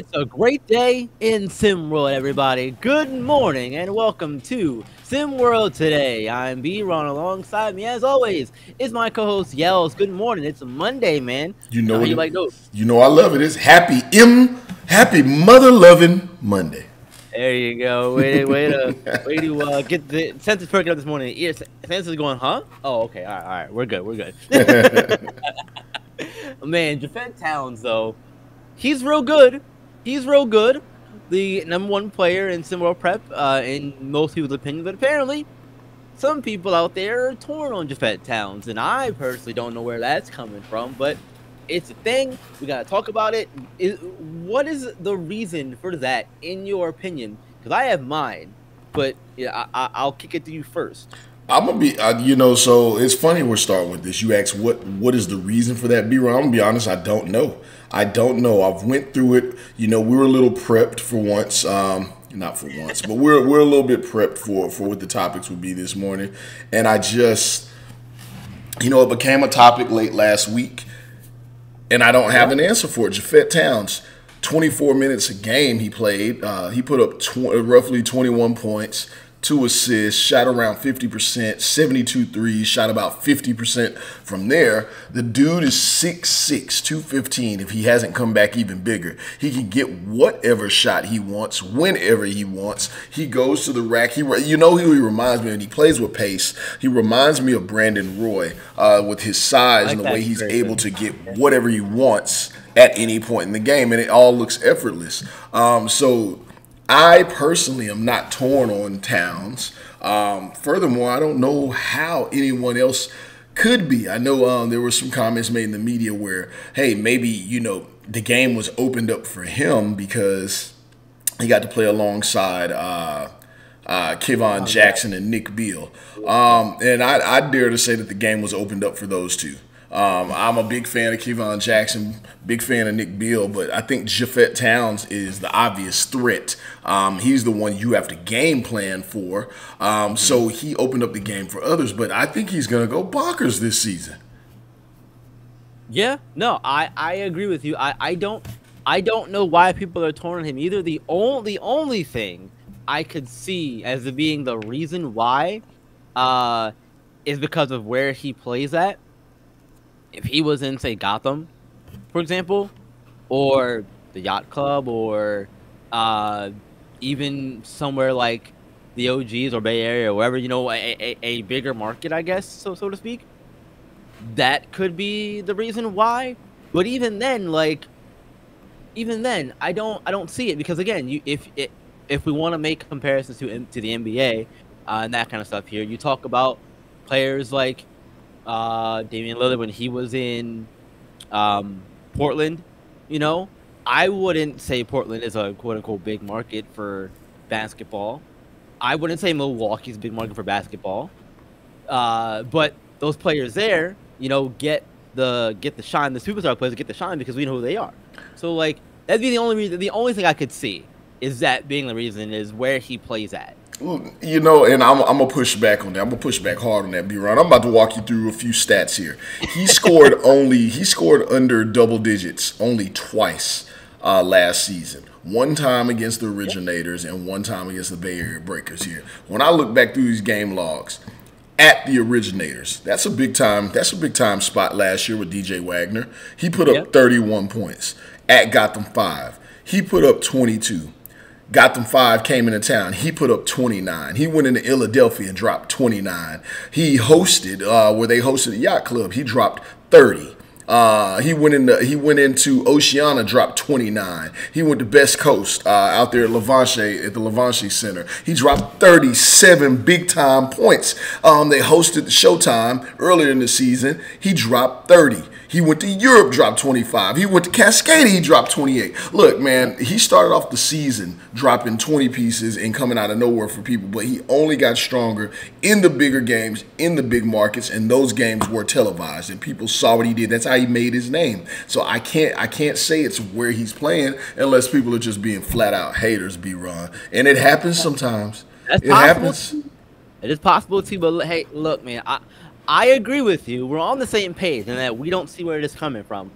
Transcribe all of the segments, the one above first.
It's a great day in SimWorld, everybody. Good morning and welcome to SimWorld today. I'm B-Ron. Alongside me, as always, is my co-host Yells. Good morning. It's a Monday, man. You know How what? you like those? You know I love it. It's happy mother loving Monday. There you go. Way to get the senses perking up this morning. Ear senses going, huh? Oh, okay. All right. We're good. Man, Jafet Towns though. He's real good. He's real good. The #1 player in SimWorld Prep, in most people's opinion. But apparently, some people out there are torn on Jafet Towns, and I personally don't know where that's coming from. But it's a thing. We gotta talk about it. What is the reason for that, in your opinion? Because I have mine, but yeah, I'll kick it to you first. I'm gonna be, so it's funny we're starting with this. You asked what is the reason for that, B-Ron? I'm gonna be honest, I don't know. I don't know. I've went through it. We were a little prepped for once. Not for once, but we're a little bit prepped for what the topics would be this morning. And I just, it became a topic late last week, and I don't have an answer for it. Jafet Towns, 24 minutes a game he played. He put up roughly 21 points, 2 assists, shot around 50%, 72 threes, shot about 50% from there. The dude is 6'6", 215. If he hasn't come back even bigger, he can get whatever shot he wants, whenever he wants. He goes to the rack. Who he reminds me of, and he plays with pace. He reminds me of Brandon Roy with his size and the way he's able to get whatever he wants at any point in the game, and it all looks effortless. So I personally am not torn on Towns. Furthermore, I don't know how anyone else could be. I know there were some comments made in the media where, hey, maybe, the game was opened up for him because he got to play alongside Kevon Jackson and Nick Beal. And I dare to say that the game was opened up for those two. I'm a big fan of Kevon Jackson, big fan of Nick Beal, but I think Jafet Towns is the obvious threat. He's the one you have to game plan for. So he opened up the game for others, but I think he's going to go bonkers this season. Yeah, no, I agree with you. I don't know why people are torn on him either. The only thing I could see as being the reason why is because of where he plays at. If he was in, say, Gotham, for example, or the Yacht Club, or even somewhere like the OGs or Bay Area or wherever, a bigger market, I guess, so to speak, that could be the reason why. But even then, I don't see it, because again, if we want to make comparisons to the NBA and that kind of stuff here, you talk about players like Damian Lillard when he was in Portland. I wouldn't say Portland is a quote-unquote big market for basketball. I wouldn't say Milwaukee's a big market for basketball. But those players there, get the shine. The superstar players get the shine because we know who they are. So that'd be the only reason. The only thing I could see is that being the reason is where he plays at. And I'm gonna push back on that. I'm gonna push back hard on that, B-Ron. I'm about to walk you through a few stats here. He scored under double digits only twice last season. One time against the Originators and one time against the Bay Area Breakers here. When I look back through these game logs, at the Originators, that's a big time spot last year with DJ Wagner. He put up 31 points. At Gotham 5, he put up 22. Gotham 5 came into town. He put up 29. He went into Philadelphia and dropped 29. He hosted where they hosted the Yacht Club. He dropped 30. He went into Oceana, dropped 29. He went to Best Coast out there at the Levanche Center. He dropped 37 big time points. They hosted the Showtime earlier in the season. He dropped 30. He went to Europe, dropped 25. He went to Cascadia, he dropped 28. Look, man, he started off the season dropping 20 pieces and coming out of nowhere for people, but he only got stronger in the bigger games, in the big markets, and those games were televised, and people saw what he did. That's how he made his name. So I can't say it's where he's playing unless people are just being flat out haters, B-Ron. And it happens sometimes. It happens. It is possible too, but hey, look, man, I agree with you. We're on the same page in that we don't see where it is coming from.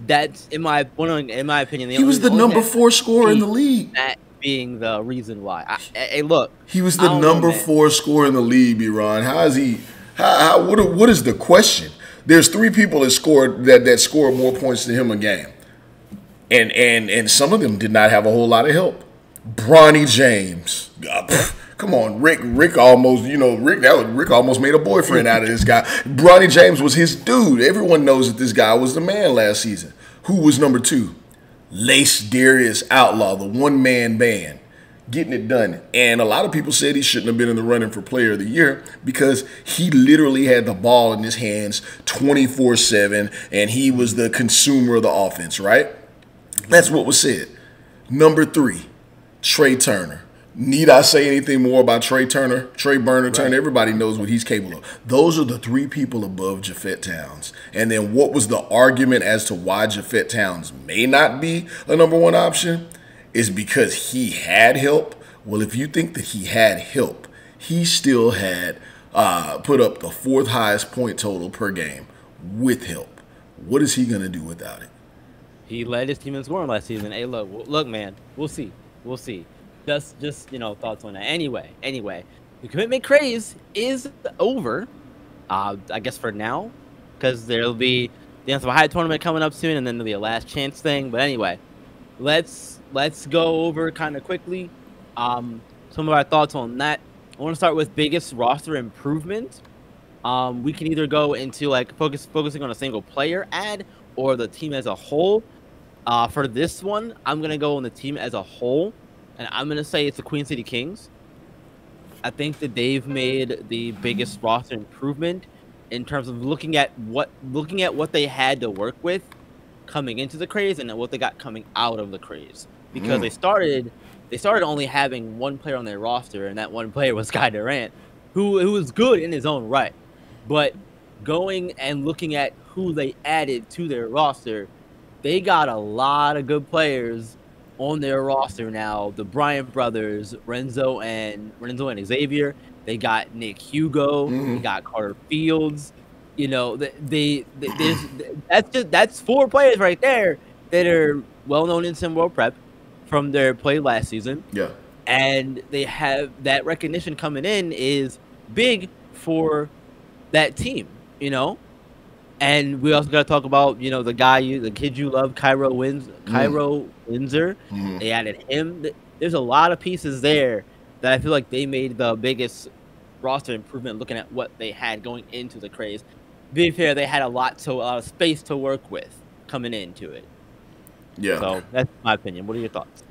that's in my opinion, He was the number 4 scorer in the league. That being the reason why. Hey, look, he was the number 4 scorer in the league, B-Ron. How is he? What is the question? There's 3 people that scored more points than him a game, and some of them did not have a whole lot of help. Bronny James. Come on, Rick almost, Rick almost made a boyfriend out of this guy. Bronny James was his dude. Everyone knows that this guy was the man last season. Who was number 2? Lace Darius Outlaw, the one-man band, getting it done. And a lot of people said he shouldn't have been in the running for Player of the Year because he literally had the ball in his hands 24/7, and he was the consumer of the offense, right? That's what was said. Number 3, Trey Turner. Need I say anything more about Trey Turner? Trey Burner Turner, everybody knows what he's capable of. Those are the 3 people above Jafet Towns. And then what was the argument as to why Jafet Towns may not be a number 1 option? Is because he had help. Well, if you think that he had help, he still had put up the 4th highest point total per game with help. What is he going to do without it? He led his team in scoring last season. Hey, look, man, we'll see. Just thoughts on that. Anyway, the commitment craze is over. I guess for now, because there'll be the Answer High tournament coming up soon, and then there'll be a last chance thing. But anyway, let's go over kind of quickly some of our thoughts on that. I want to start with biggest roster improvement. We can either go into like focusing on a single player ad or the team as a whole. For this one, I'm gonna go on the team as a whole. And I'm going to say it's the Queen City Kings. I think that they've made the biggest roster improvement in terms of looking at what they had to work with coming into the craze and what they got coming out of the craze. Because they started only having one player on their roster, and that one player was Sky Durant, who was good in his own right. But going and looking at who they added to their roster, they got a lot of good players on their roster now. The Bryant brothers, Renzo and Xavier. They got Nick Hugo. They got Carter Fields. That's 4 players right there that are well known in SimWorld Prep from their play last season. Yeah, and they have that recognition coming in is big for that team. And we also got to talk about, the kid you love, Cairo Windsor. They added him. There's a lot of pieces there that I feel like they made the biggest roster improvement looking at what they had going into the craze. To be fair, they had a lot of space to work with coming into it. Yeah. So that's my opinion. What are your thoughts?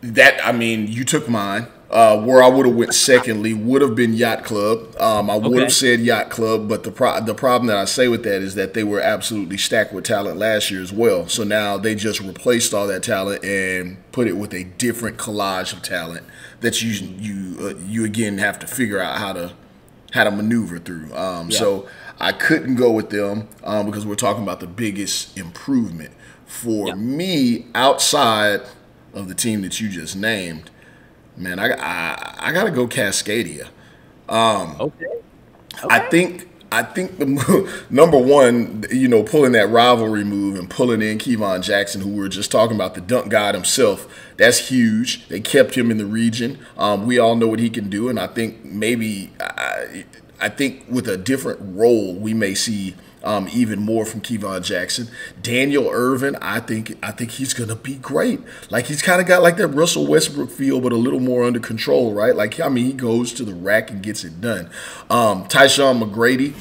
You took mine. Where I would have went secondly would have been Yacht Club. I would have said Yacht Club, but the problem that I say with that is that they were absolutely stacked with talent last year as well. So now they just replaced all that talent and put it with a different collage of talent that you again have to figure out how to maneuver through. So I couldn't go with them because we're talking about the biggest improvement for me outside of the team that you just named. Man, I gotta go Cascadia. I think the number 1, pulling that rivalry move and pulling in Kevon Jackson, who we were just talking about, the dunk god himself. That's huge. They kept him in the region. We all know what he can do, and I think maybe I think with a different role we may see even more from Kevon Jackson. Daniel Irvin, I think he's gonna be great. Like he's kind of got like that Russell Westbrook feel, but a little more under control, right? Like he goes to the rack and gets it done. Tyshawn McGrady,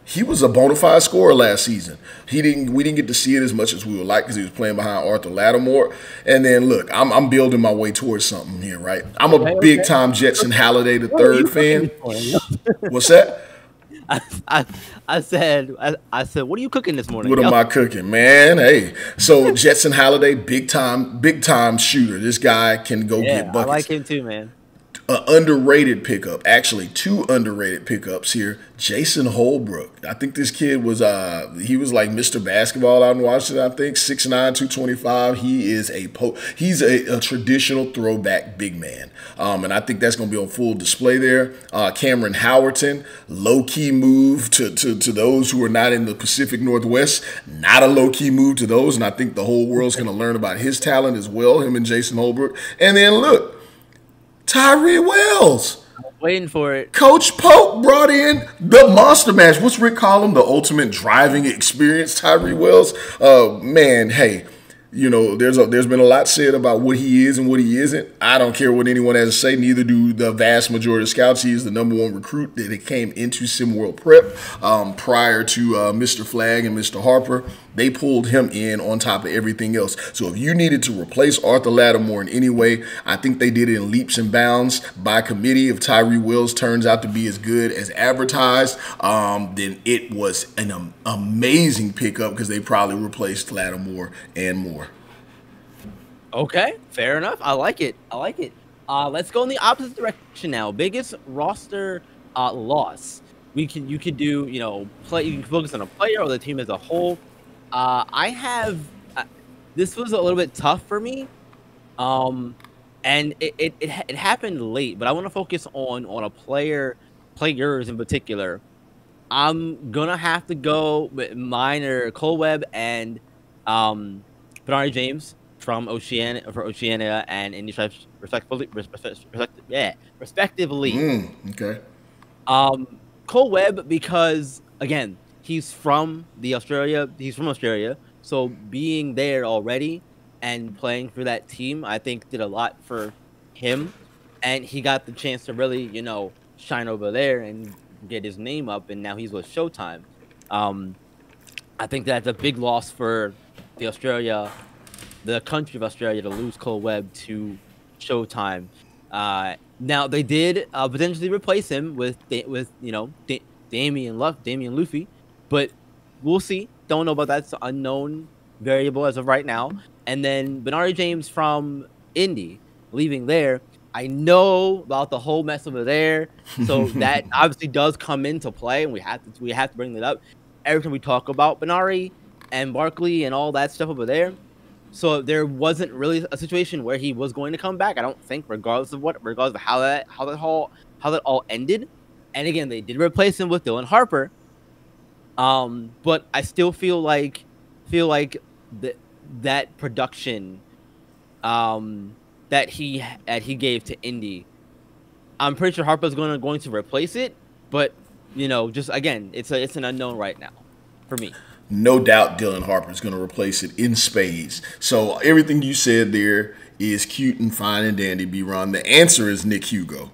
he was a bona fide scorer last season. We didn't get to see it as much as we would like because he was playing behind Arthur Lattimore. And then look, I'm building my way towards something here, right? I'm a big time Jetson Halliday the third fan. What's that? I said, what are you cooking this morning? What am I cooking, man? Hey, so Jetson Halliday, big time shooter. This guy can go get buckets. I like him too, man. An underrated pickup, actually two underrated pickups here. Jason Holbrook. I think this kid was he was like Mr. Basketball out in Washington. I think 6'9", 225. He is he's a traditional throwback big man, and I think that's going to be on full display there. Cameron Howerton, low key move to those who are not in the Pacific Northwest. Not a low key move to those, and I think the whole world's going to learn about his talent as well. Him and Jason Holbrook, and then look. Tyree Wells. I'm waiting for it. Coach Polk brought in the monster mash. What's Rick call him? The ultimate driving experience, Tyree Wells. Man, hey, you know, there's been a lot said about what he is and what he isn't. I don't care what anyone has to say. Neither do the vast majority of scouts. He is the #1 recruit that came into SimWorld Prep prior to Mr. Flagg and Mr. Harper. They pulled him in on top of everything else. So if you needed to replace Arthur Lattimore in any way, I think they did it in leaps and bounds by committee. If Tyree Wells turns out to be as good as advertised, then it was an amazing pickup because they probably replaced Lattimore and more. Okay, fair enough. I like it. I like it. Let's go in the opposite direction now. Biggest roster loss. You could do, you know, you can focus on a player or the team as a whole. I have this was a little bit tough for me, and it happened late. But I want to focus on a players in particular. I'm gonna have to go with mine are Cole Webb and Bernard James from Oceania and Indy Stripes respectively. Okay. Cole Webb because again. He's from Australia, so being there already and playing for that team, I think did a lot for him, and he got the chance to really, you know, shine over there and get his name up, and now he's with Showtime. I think that's a big loss for the country of Australia, to lose Cole Webb to Showtime. Now they did potentially replace him with Damian Luffy. But we'll see. Don't know about that. It's an unknown variable as of right now. And then Bernard James from Indy leaving there. I know about the whole mess over there, so that obviously does come into play, and we have to bring that up every time we talk about Bernard and Barkley and all that stuff over there. So there wasn't really a situation where he was going to come back. I don't think, regardless of how that all ended. And again, they did replace him with Dylan Harper. But I still feel like that production that he gave to Indy, I'm pretty sure Harper's going to replace it, but you know, just again, it's an unknown right now for me. No doubt Dylan Harper is going to replace it in spades. So everything you said there is cute and fine and dandy, B-Ron. The answer is Nick Hugo.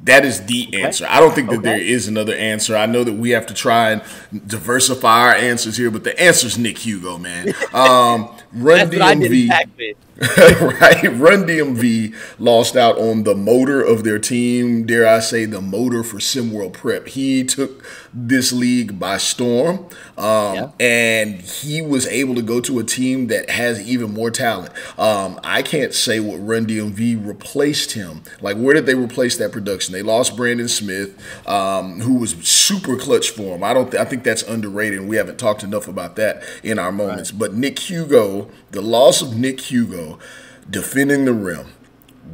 That is the answer. I don't think that there is another answer. I know that we have to try and diversify our answers here, but the answer is Nick Hugo, man. Run DMV, right? Run DMV lost out on the motor of their team. Dare I say, the motor for SimWorld Prep. He took this league by storm, and he was able to go to a team that has even more talent. I can't say what Run DMV replaced him. Like, where did they replace that production? They lost Brandon Smith, who was super clutch for him. I think that's underrated, and we haven't talked enough about that in our moments. Right. But Nick Hugo, the loss of Nick Hugo, defending the rim,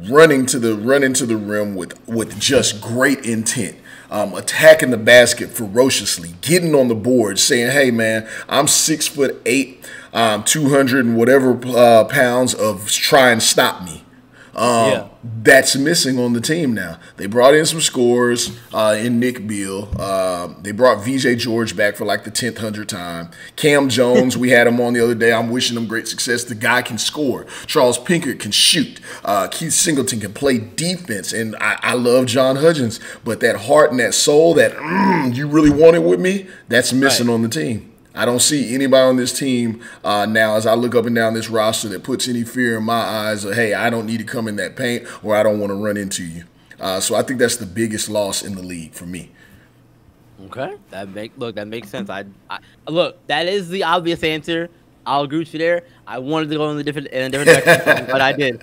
running into the rim with just great intent. Attacking the basket ferociously, getting on the board, saying, "Hey, man, I'm 6'8", 200 and whatever pounds of try and stop me." That's missing on the team now. They brought in some scorers in Nick Beal. They brought VJ George back for like the 10th, 100th time. Cam Jones, we had him on the other day. I'm wishing him great success. The guy can score. Charles Pinkert can shoot. Keith Singleton can play defense. And I love John Hudgens. But that heart and that soul, that you really want it with me, that's missing on the team. I don't see anybody on this team now as I look up and down this roster that puts any fear in my eyes of, hey, I don't need to come in that paint or I don't want to run into you. So I think that's the biggest loss in the league for me. Okay, that makes sense. I look, that is the obvious answer. I'll agree with you there. I wanted to go in a different direction, so I'm glad I did.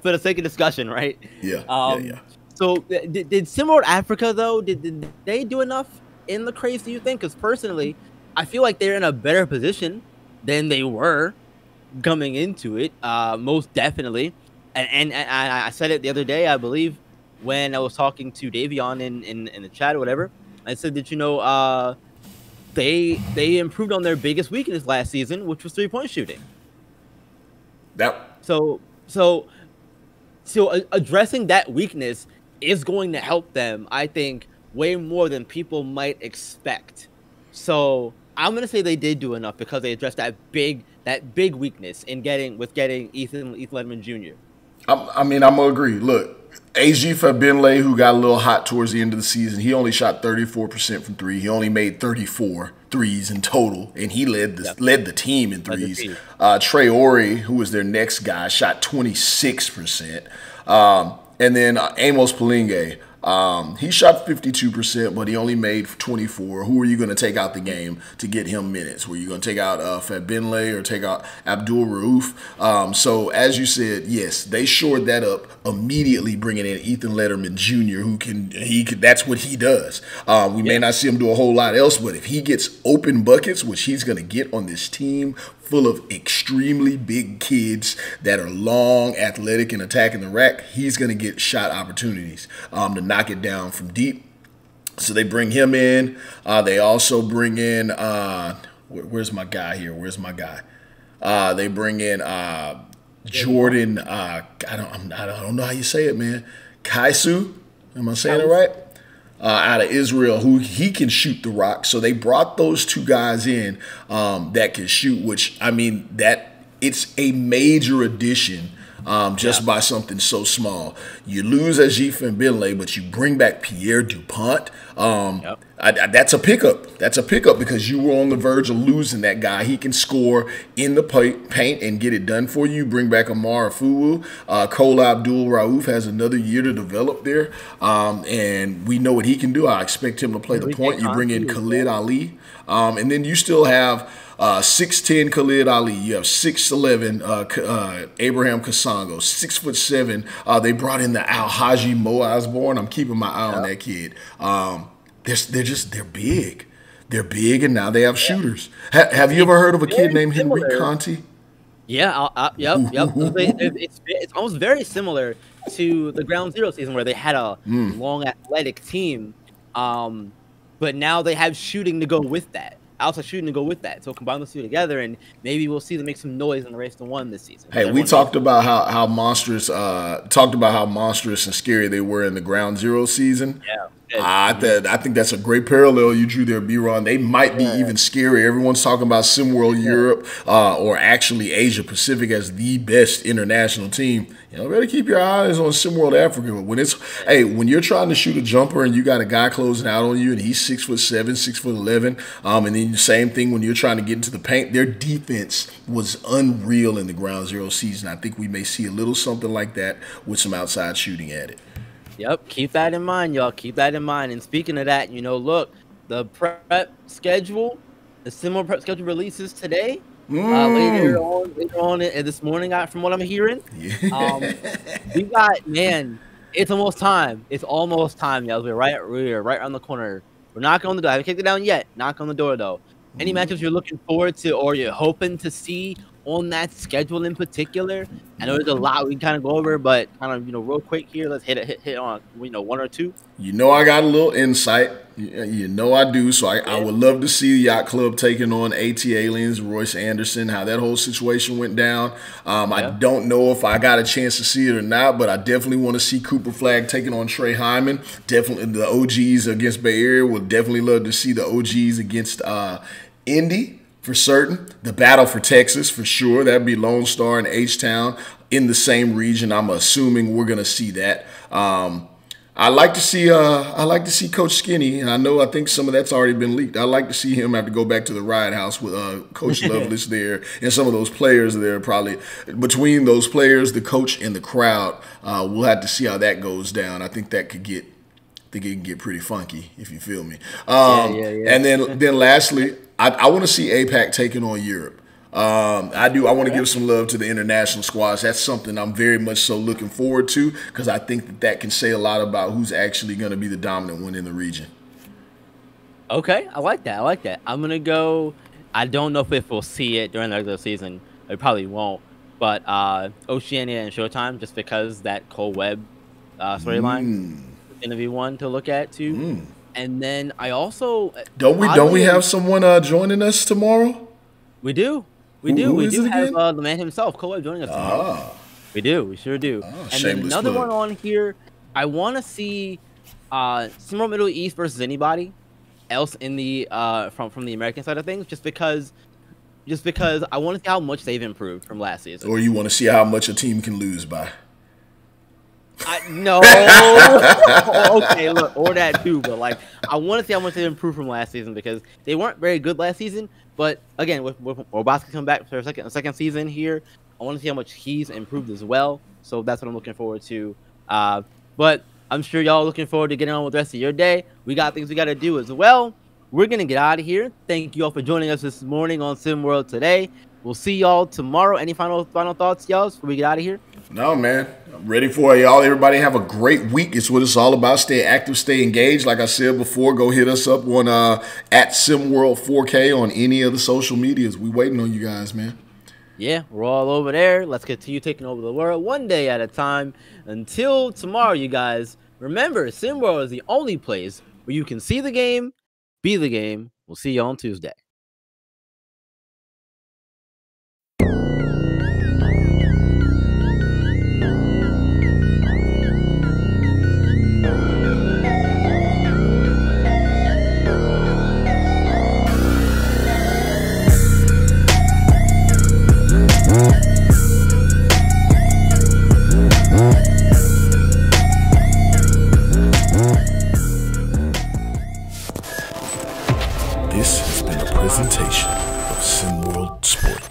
For the sake of discussion, right? Yeah, yeah, Um, yeah. so did SimWorld Africa though? Did they do enough in the craze? Do you think? Because personally, I feel like they're in a better position than they were coming into it. Most definitely. And I said it the other day, I believe, when I was talking to Davion in the chat or whatever. I said that they improved on their biggest weakness last season, which was 3-point shooting. That So addressing that weakness is going to help them, I think, way more than people might expect. So I'm gonna say they did do enough because they addressed that big weakness in getting Ethan Ledman Jr. I mean, I'm gonna agree. Look, AG Fabinle, who got a little hot towards the end of the season, he only shot 34% from three. He only made 34 threes in total, and he led the team in threes. Trey Ori, who was their next guy, shot 26%. And then Amos Palinge, he shot 52%, but he only made 24. Who are you going to take out the game to get him minutes? Were you going to take out Fabinle or take out Abdul Rauf? So as you said, yes, they shored that up immediately, bringing in Ethan Letterman Jr., who can that's what he does. We may not see him do a whole lot else, but if he gets open buckets, which he's going to get on this team full of extremely big kids that are long, athletic, and attacking the rack, he's going to get shot opportunities to knock it down from deep. So they bring him in. They also bring in where's my guy here? Where's my guy? They bring in Jordan. I don't know how you say it, man. Kaisu. Am I saying it right? Out of Israel, who he can shoot the rock. So they brought those two guys in that can shoot, which, I mean, that it's a major addition just by something so small. You lose Ajif Mbile, but you bring back Pierre Dupont. That's a pickup. That's a pickup because you were on the verge of losing that guy. He can score in the paint and get it done for you. Bring back Amar Afuwu. Cole Abdul Rauf has another year to develop there. And we know what he can do. I expect him to play the point. You bring in Khalid Ali. And then you still have 6'10" Khalid Ali. You have 6'11" Abraham Kasango. 6'7". They brought in the Al-Haji Mo Osborne. I'm keeping my eye on that kid. They're big. They're big, and now they have shooters. Have you ever heard of a kid named Henry Conti? Yeah, yep. It's almost very similar to the Ground Zero season where they had a long athletic team, but now they have shooting to go with that. Outside shooting to go with that. So combine those two together, and maybe we'll see them make some noise in the race to one this season. Hey, we talked about how monstrous and scary they were in the Ground Zero season. Yeah. I think that's a great parallel you drew there, B-Ron. They might be even scary. Everyone's talking about SimWorld Europe or actually Asia Pacific as the best international team. You know, better keep your eyes on SimWorld Africa. When you're trying to shoot a jumper and you got a guy closing out on you and he's 6'7", 6'11", and then the same thing when you're trying to get into the paint, their defense was unreal in the Ground Zero season. I think we may see a little something like that with some outside shooting at it. Yep, keep that in mind, y'all. Keep that in mind. And speaking of that, look, the prep schedule, the SimWorld prep schedule releases today. Later on this morning, from what I'm hearing. We got, it's almost time. It's almost time, y'all. We're right around the corner. We're knocking on the door. I haven't kicked it down yet. Knock on the door, though. Any matchups you're looking forward to or you're hoping to see on that schedule in particular? I know there's a lot we can kind of go over, but kind of, real quick here, let's hit on, one or two. I got a little insight. I do. So I would love to see the Yacht Club taking on AT Aliens, Royce Anderson, how that whole situation went down. I don't know if I got a chance to see it or not, but I definitely want to see Cooper Flag taking on Trey Hyman. Definitely the OGs against Bay Area. Would definitely love to see the OGs against Indy. For certain. The battle for Texas, for sure. That'd be Lone Star and H-Town in the same region. I'm assuming we're gonna see that. I like to see Coach Skinny, and I think some of that's already been leaked. I like to see him have to go back to the Riot House with Coach Lovelace there, and some of those players there. Probably between those players, the coach, and the crowd, we'll have to see how that goes down. I think that could get. I think it can get pretty funky, if you feel me. And then lastly, I want to see APAC taking on Europe. I want to give some love to the international squads. That's something I'm very much so looking forward to because I think that can say a lot about who's actually going to be the dominant one in the region. Okay, I like that. I like that. I'm gonna go. I don't know if we'll see it during the regular season. We probably won't. But Oceania and Showtime, just because that Cole Webb storyline is gonna be one to look at too. And then I also don't we have someone joining us tomorrow? We do. We do have the man himself, Cole Webb, joining us tomorrow. We do. We sure do. And then another one on here. I want to see SimWorld Middle East versus anybody else in the from the American side of things, just because I want to see how much they've improved from last season. Or you want to see how much a team can lose by. No. Okay, look, or that too, but like I want to see how much they improved from last season because they weren't very good last season. But again, with Obasca coming back for a second season here, I want to see how much he's improved as well. So that's what I'm looking forward to. But I'm sure y'all are looking forward to getting on with the rest of your day. We got things we got to do as well. We're going to get out of here. Thank you all for joining us this morning on SimWorld today. We'll see y'all tomorrow. Any final thoughts, y'all, before we get out of here? No, man. I'm ready for it, y'all. Everybody have a great week. It's what it's all about. Stay active, stay engaged. Like I said before, go hit us up on at SimWorld 4K on any of the social medias. We waiting on you guys, man. Yeah, we're all over there. Let's continue taking over the world one day at a time. Until tomorrow, you guys, remember, SimWorld is the only place where you can see the game, be the game. We'll see you on Tuesday. This has been a presentation of SimWorld Sport.